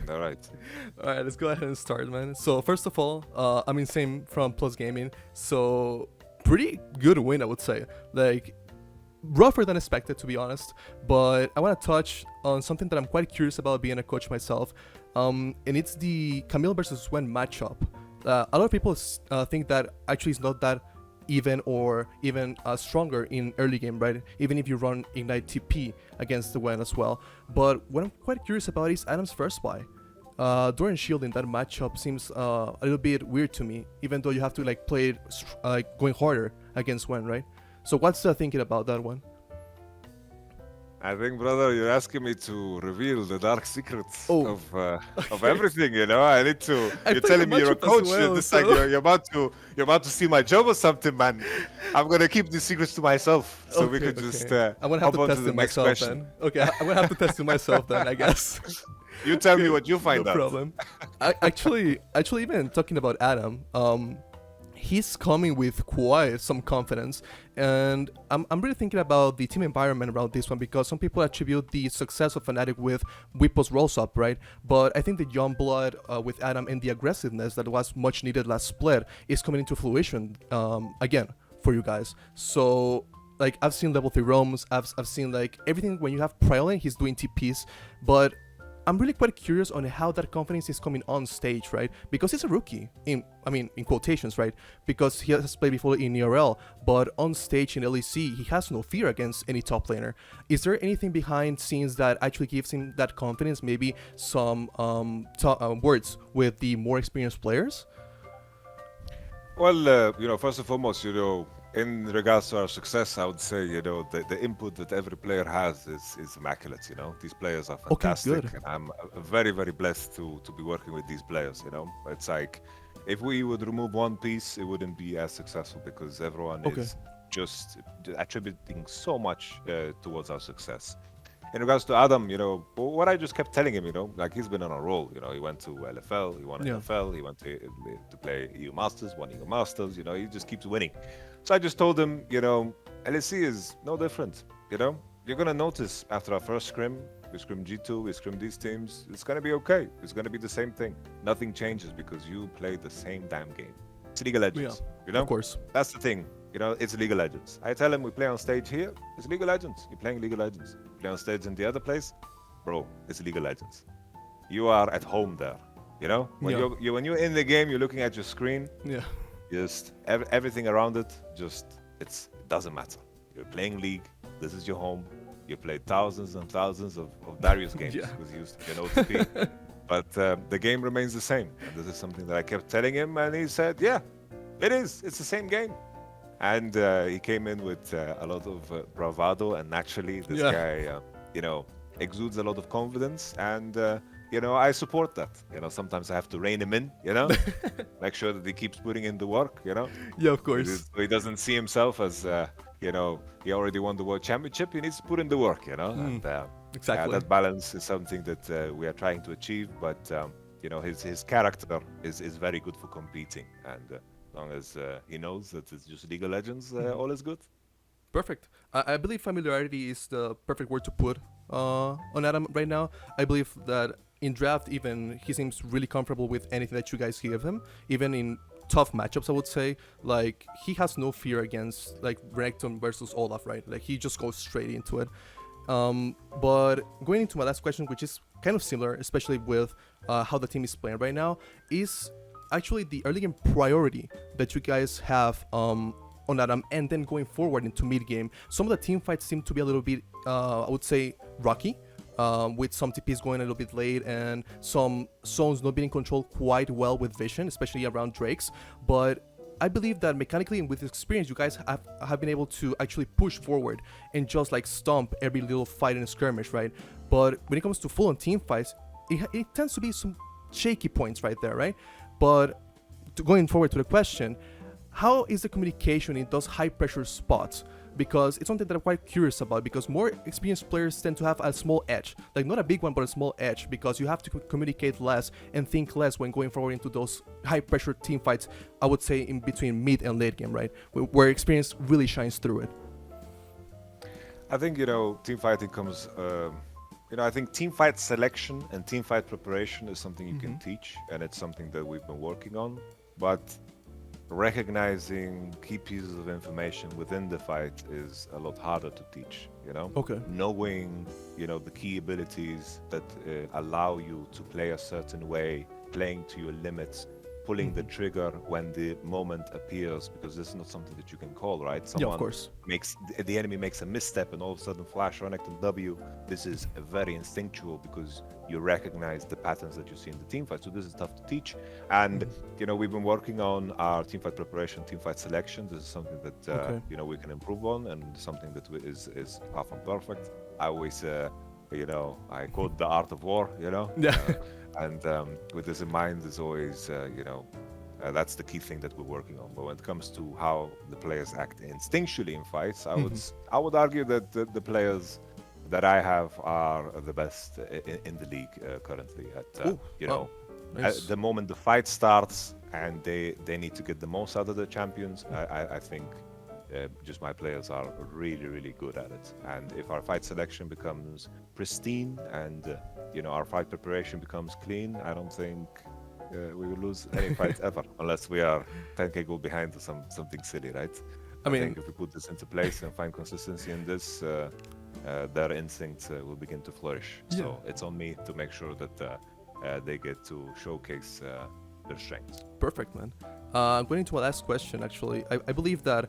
All right. All right, let's go ahead and start, man. So first of all, same from Plus Gaming. So pretty good win, I would say. Like rougher than expected, to be honest. But I want to touch on something that I'm quite curious about being a coach myself, and it's the Camille versus Swen matchup. A lot of people think that actually it's not that even or even stronger in early game, right? Even if you run Ignite TP against the Wen as well. But what I'm quite curious about is Adam's first buy. During shielding, that matchup seems a little bit weird to me, even though you have to like play it like going harder against Wen, right? So what's the thinking about that one? I think, brother, you're asking me to reveal the dark secrets Oh, of okay. everything. I need to. I You're played the telling me you're a matchup as coach. well, This like so you're about to see my job or something, man. I'm gonna keep these secrets to myself, so we okay, could just okay. I'm gonna have hop to on to test the it next myself question. then. Okay, I'm gonna have to test it myself then, I guess. You tell me Okay, what you no find out. problem. Actually, even talking about Adam, he's coming with quite some confidence, and I'm really thinking about the team environment around this one because some people attribute the success of Fnatic with Whipple's rolls up, right? But I think the young blood with Adam and the aggressiveness that was much needed last split is coming into fruition again for you guys. So like I've seen level 3 roams, I've seen like everything when you have Prylane, he's doing TPs, but I'm really quite curious on how that confidence is coming on stage, right? Because he's a rookie, in quotations, right? Because he has played before in ERL, but on stage in LEC, he has no fear against any top laner. Is there anything behind scenes that actually gives him that confidence? Maybe some words with the more experienced players? Well, first and foremost, in regards to our success, I would say, the input that every player has is immaculate. These players are Okay, fantastic, good. and I'm very, very blessed to be working with these players. It's like if we would remove one piece, it wouldn't be as successful because everyone Okay. is just attributing so much towards our success. In regards to Adam, what I just kept telling him, like he's been on a roll. He went to LFL, he won Yeah. LFL, he went to play EU Masters, won EU Masters. He just keeps winning. So I just told him, LEC is no different. You're gonna notice after our first scrim, we scrim G2, we scrim these teams. It's gonna be okay. It's gonna be the same thing. Nothing changes because you play the same damn game. It's League of Yeah. Legends. Of course. That's the thing. It's League of Legends. I tell him we play on stage here. It's League of Legends. You're playing League of Legends. You play on stage in the other place, bro. It's League of Legends. You are at home there. When Yeah. when you're in the game, you're looking at your screen. Yeah. Just everything around it. It doesn't matter. You're playing League. This is your home. You played thousands and thousands of various games Yeah. because you used to be an OTP. But the game remains the same. And this is something that I kept telling him, and he said, "Yeah, it is. It's the same game." And he came in with a lot of bravado, and naturally, this Yeah. guy, exudes a lot of confidence, and I support that. Sometimes I have to rein him in, make sure that he keeps putting in the work, Yeah, of so course. he doesn't see himself as, he already won the world championship. He needs to put in the work, and Exactly. that balance is something that we are trying to achieve. But his character is very good for competing, and as long as he knows that it's just League of Legends, Mhm. all is good. Perfect. I believe familiarity is the perfect word to put on Adam right now. I believe that in draft, even he seems really comfortable with anything that you guys give him, even in tough matchups. I would say like he has no fear against like Renekton versus Olaf, right? Like he just goes straight into it. But going into my last question, which is kind of similar, especially with how the team is playing right now, is actually the early game priority that you guys have on Adam, and then going forward into mid game. Some of the team fights seem to be a little bit, I would say, rocky. With some TPs going a little bit late and some zones not being controlled quite well with vision, especially around Drakes. But I believe that mechanically and with experience, you guys have been able to actually push forward and just like stomp every little fight and skirmish, right? But when it comes to full-on team fights, it tends to be some shaky points right there, right? But going forward to the question, how is the communication in those high pressure spots? Because it's something that I'm quite curious about, because more experienced players tend to have a small edge, like not a big one but a small edge, because you have to communicate less and think less when going forward into those high pressure team fights, I would say in between mid and late game, right, where experience really shines through it. I think team fighting comes I think team fight selection and team fight preparation is something you can teach, and it's something that we've been working on. But recognizing key pieces of information within the fight is a lot harder to teach. Okay. Knowing, the key abilities that allow you to play a certain way, playing to your limits, pulling the trigger when the moment appears, because this is not something that you can call, right? Yeah, of course. The enemy makes a misstep and all of a sudden flash Connect and W. This is very instinctual because you recognize the patterns that you see in the team fight. So this is tough to teach. And we've been working on our team fight preparation, team fight selection. This is something that we can improve on, and something that is far from perfect. I always I quote the art of war, Yeah. And with this in mind, is always, that's the key thing that we're working on. But when it comes to how the players act instinctually in fights, I would argue that the players that I have are the best in the league currently. Nice. At the moment the fight starts and they need to get the most out of the champions, I think just my players are really, really good at it. And if our fight selection becomes pristine and our fight preparation becomes clean, I don't think we will lose any fight ever, unless we are 10k goal behind or something silly, right? I think if we put this into place and find consistency in this, their instincts will begin to flourish. Yeah. So it's on me to make sure that they get to showcase their strengths. Perfect, man. Going into my last question, actually, I believe that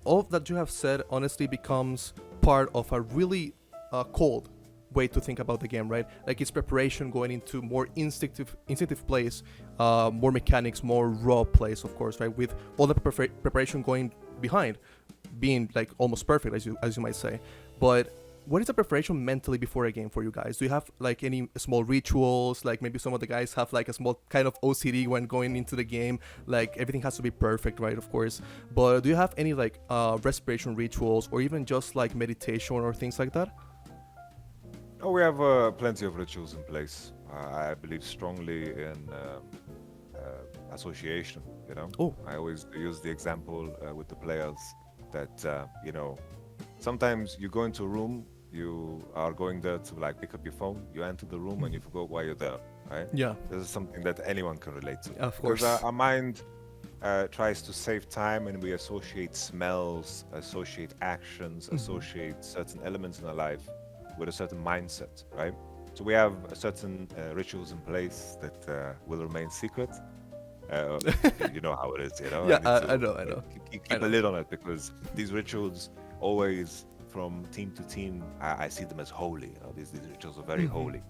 all that you have said honestly becomes part of a really cold way to think about the game, right? Like it's preparation going into more instinctive plays, more mechanics, more raw plays, of course, right? With all the preparation going behind, being like almost perfect, as you might say. But what is the preparation mentally before a game for you guys? Do you have like any small rituals? Like maybe some of the guys have like a small kind of OCD when going into the game. Like everything has to be perfect, right? Of course. But do you have any like respiration rituals or even just like meditation or things like that? Oh, we have plenty of rituals in place. I believe strongly in association. Oh. I always use the example with the players that sometimes you go into a room, you are going there to like pick up your phone, you enter the room and you forgot why you're there, right? Yeah. This is something that anyone can relate to. Of course. Because our mind tries to save time, and we associate smells, associate actions, associate certain elements in our life with a certain mindset, right? So we have certain rituals in place that will remain secret. You know how it is, Yeah, I know. Keep a lid on it, because these rituals always, from team to team, I see them as holy. These rituals are very holy.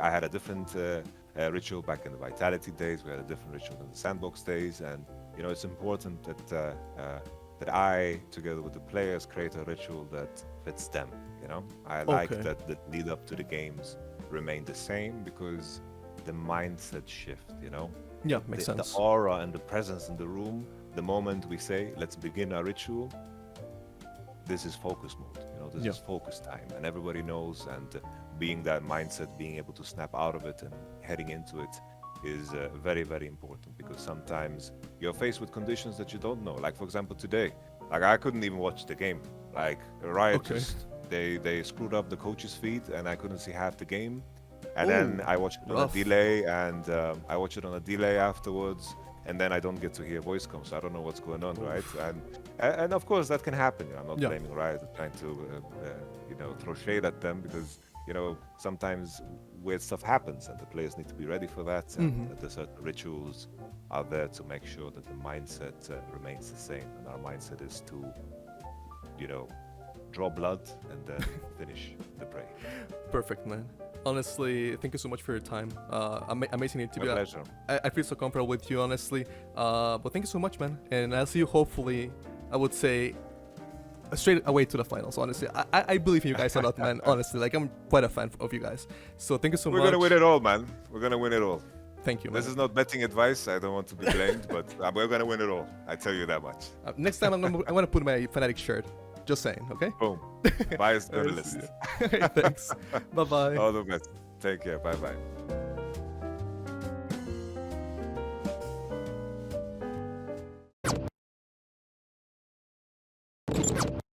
I had a different ritual back in the Vitality days. We had a different ritual in the Sandbox days, and it's important that I, together with the players, create a ritual that fits them. I like that the lead up to the games remain the same, because the mindset shift. Yeah, makes sense. The aura and the presence in the room. The moment we say, let's begin our ritual, this is focus mode. This is focus time, and everybody knows. And being that mindset, being able to snap out of it and heading into it is very, very important, because sometimes you're faced with conditions that you don't know. Like, for example, today, like I couldn't even watch the game. Like Riot just they screwed up the coach's feed, and I couldn't see half the game. And then I watched it on a delay, and I watch it on a delay afterwards, and then I don't get to hear voice comms, so I don't know what's going on, right? And of course that can happen. I'm not blaming Riot, I'm trying to throw shade at them, because sometimes weird stuff happens, and the players need to be ready for that. And the certain rituals are there to make sure that the mindset remains the same, and our mindset is to draw blood and then finish the prey. Perfect, man. Honestly, thank you so much for your time. Amazing interview. My pleasure. I feel so comfortable with you, honestly. But thank you so much, man. And I'll see you, hopefully, I would say, straight away to the finals, honestly. I believe in you guys a lot, man. Honestly, like, I'm quite a fan of you guys. So thank you so much. We're going to win it all, man. We're going to win it all. Thank you, man. This is not betting advice. I don't want to be blamed, but we're going to win it all. I tell you that much. Next time, I'm gonna put my Fnatic shirt. Just saying, okay? Boom. Biased journalist. Thanks. Bye-bye. All the best. Take care. Bye-bye.